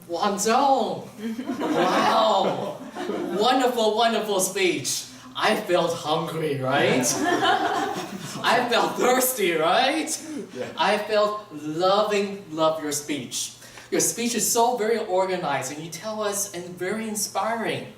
Wanchung! Wow! Wonderful, wonderful speech. I felt hungry, right? I felt thirsty, right? Yeah. I felt love your speech. Your speech is so very organized and you tell us and very inspiring.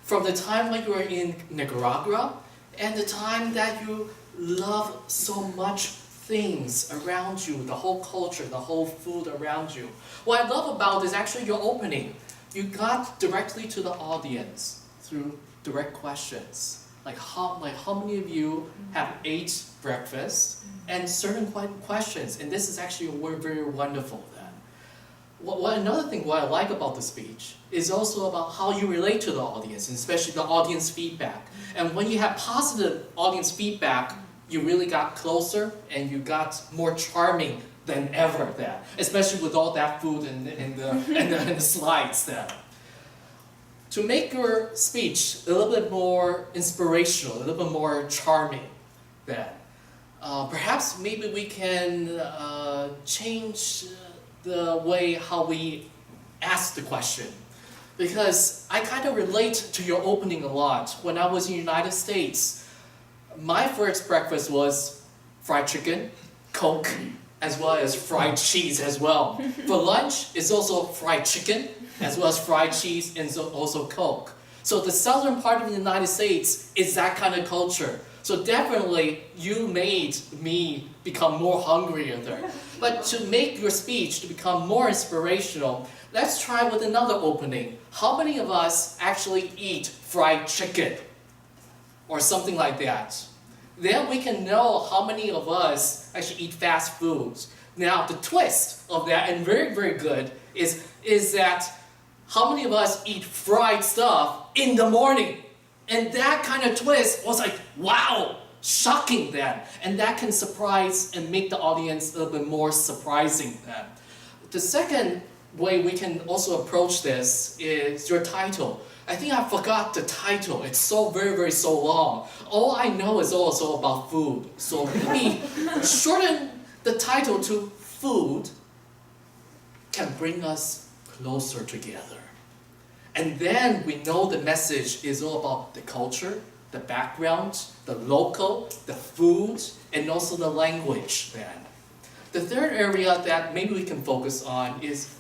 From the time when you were in Nicaragua and the time that you love so much things around you, the whole culture, the whole food around you. What I love about is actually your opening. You got directly to the audience through direct questions. Like how many of you have ate breakfast and certain questions. And this is actually very wonderful then. Another thing what I like about the speech is also about how you relate to the audience, and especially the audience feedback. And when you have positive audience feedback, you really got closer and you got more charming than ever then, especially with all that food and the slides then. To make your speech a little bit more inspirational, a little bit more charming then, perhaps maybe we can change the way how we ask the question. Because I kind of relate to your opening a lot. When I was in the United States, my first breakfast was fried chicken, Coke, as well as fried cheese as well. For lunch, it's also fried chicken, as well as fried cheese, and also Coke. So the southern part of the United States is that kind of culture. So definitely, you made me become more hungrier there. But to make your speech to become more inspirational, let's try with another opening. How many of us actually eat fried chicken? Or something like that. Then we can know how many of us actually eat fast foods. Now the twist of that, and very good, is that how many of us eat fried stuff in the morning? And that kind of twist was like, wow, shocking then. And that can surprise and make the audience a little bit more surprising then. The second way we can also approach this is your title. I think I forgot the title. It's so very so long. All I know is also about food. So maybe shorten the title to Food Can Bring Us Closer Together. And then we know the message is all about the culture, the background, the local, the food, and also the language then. The third area that maybe we can focus on is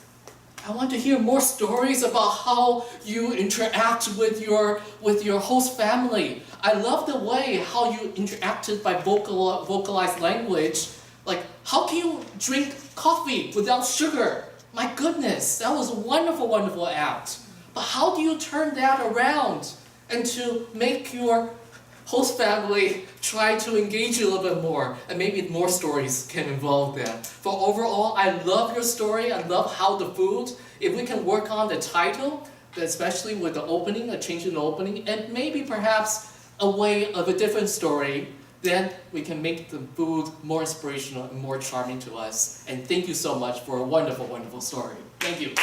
I want to hear more stories about how you interact with your host family. I love the way how you interacted by vocalized language. Like, how can you drink coffee without sugar? My goodness, that was a wonderful act. But how do you turn that around and to make your host family try to engage you a little bit more, and maybe more stories can involve that. For overall, I love your story. I love how the food, if we can work on the title, especially with the opening, a change in the opening, and maybe perhaps a way of a different story, then we can make the food more inspirational and more charming to us. And thank you so much for a wonderful story. Thank you.